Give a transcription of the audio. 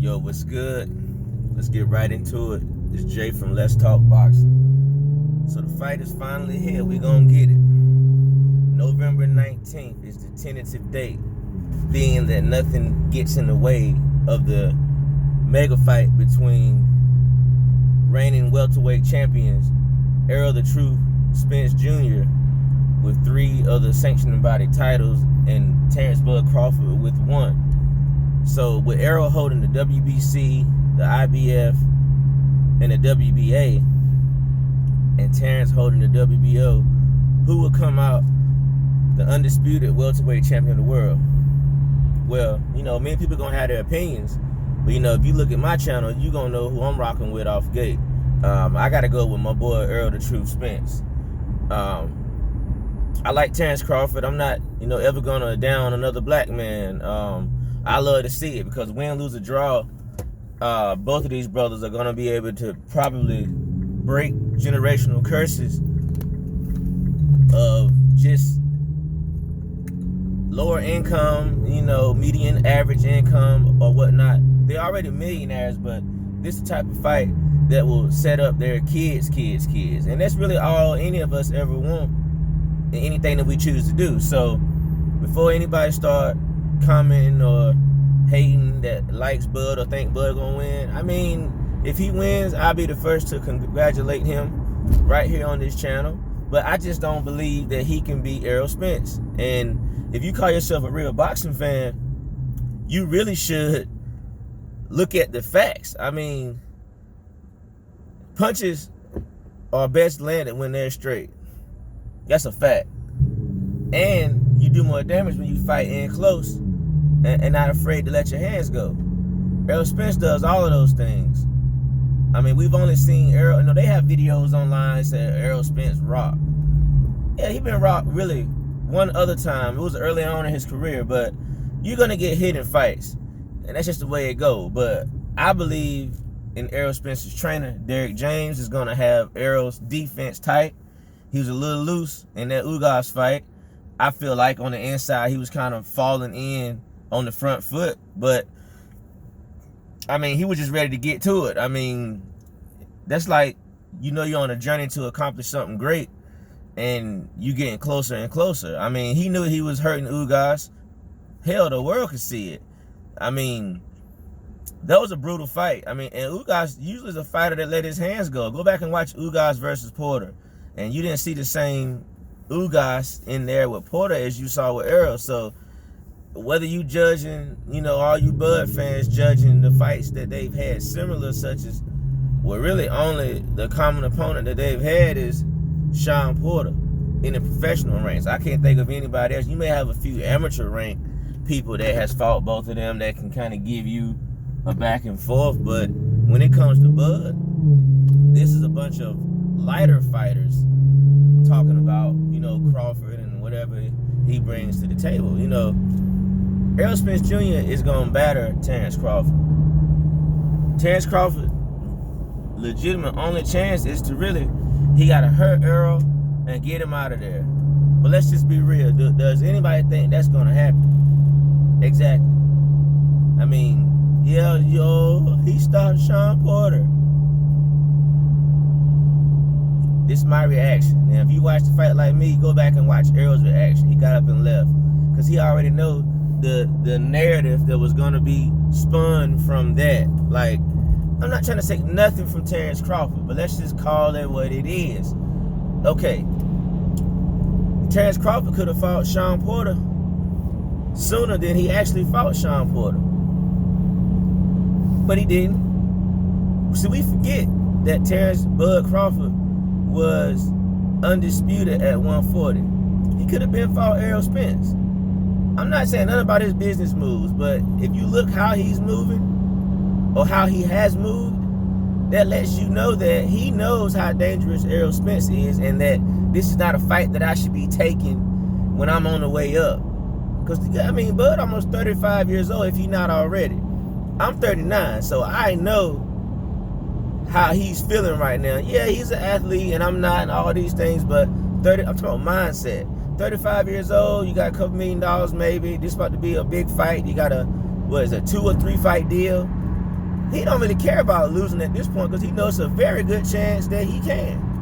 Yo, what's good? Let's get right into it. It's Jay from Let's Talk Boxing. So the fight is finally here. We're going to get it. November 19th is the tentative date, being that nothing gets in the way of the mega fight between reigning welterweight champions Errol the Truth Spence Jr. with 3 other sanctioning body titles and Terrence Crawford with 1. So with Errol holding the WBC, the IBF, and the WBA, and Terrence holding the WBO, who will come out the undisputed welterweight champion of the world? Well, many people gonna have their opinions, but if you look at my channel, you gonna know who I'm rocking with off gate. I gotta go with my boy Errol the Truth Spence. I like Terrence Crawford. I'm not, ever gonna down another black man. I love to see it because win, lose, or draw, both of these brothers are gonna be able to probably break generational curses of just lower income, median average income or whatnot. They're already millionaires, but this is the type of fight that will set up their kids. And that's really all any of us ever want in anything that we choose to do. So before anybody start commenting or hating that likes Bud or think Bud gonna win, if he wins, I'll be the first to congratulate him right here on this channel. But I just don't believe that he can beat Errol Spence. And if you call yourself a real boxing fan, you really should look at the facts. Punches are best landed when they're straight. That's a fact. And you do more damage when you fight in close and not afraid to let your hands go. Errol Spence does all of those things. We've only seen Errol, they have videos online saying Errol Spence rocked. Yeah, he been rocked really one other time. It was early on in his career, but you're gonna get hit in fights. And that's just the way it goes. But I believe in Errol Spence's trainer, Derrick James, is gonna have Errol's defense tight. He was a little loose in that Ugas fight. I feel like on the inside he was kind of falling in on the front foot, but he was just ready to get to it. That's like, you're on a journey to accomplish something great and you getting closer and closer. He knew he was hurting Ugas. Hell, the world could see it. That was a brutal fight. And Ugas usually is a fighter that let his hands go. Go back and watch Ugas versus Porter, and you didn't see the same Ugas in there with Porter as you saw with Errol. So whether you judging, all you Bud fans judging the fights that they've had similar, such as, well, really only the common opponent that they've had is Sean Porter in the professional ranks. I can't think of anybody else. You may have a few amateur rank people that has fought both of them that can kind of give you a back and forth, but when it comes to Bud, this is a bunch of lighter fighters talking about, Crawford and whatever he brings to the table. Errol Spence Jr. is going to batter Terrence Crawford. Terrence Crawford, legitimate only chance is to really, he got to hurt Errol and get him out of there. But let's just be real. Does anybody think that's going to happen? Exactly. He stopped Sean Porter. This is my reaction. Now, if you watch the fight like me, go back and watch Errol's reaction. He got up and left because he already know the narrative that was going to be spun from that. Like, I'm not trying to take nothing from Terrence Crawford, but let's just call it what it is. Okay, Terrence Crawford could have fought Sean Porter sooner than he actually fought Sean Porter, but he didn't. See, we forget that Terrence Bud Crawford was undisputed at 140. He could have been fought Errol Spence. I'm not saying nothing about his business moves, but if you look how he's moving or how he has moved, that lets you know that he knows how dangerous Errol Spence is, and that this is not a fight that I should be taking when I'm on the way up. Because, Bud almost 35 years old if he's not already. I'm 39, so I know how he's feeling right now. Yeah, he's an athlete, and I'm not, and all these things, but I'm talking about mindset. 35 years old, you got a couple $1 million maybe. This about to be a big fight. You got a 2 or 3 fight deal. he don't really care about losing at this point because he knows it's a very good chance that he can.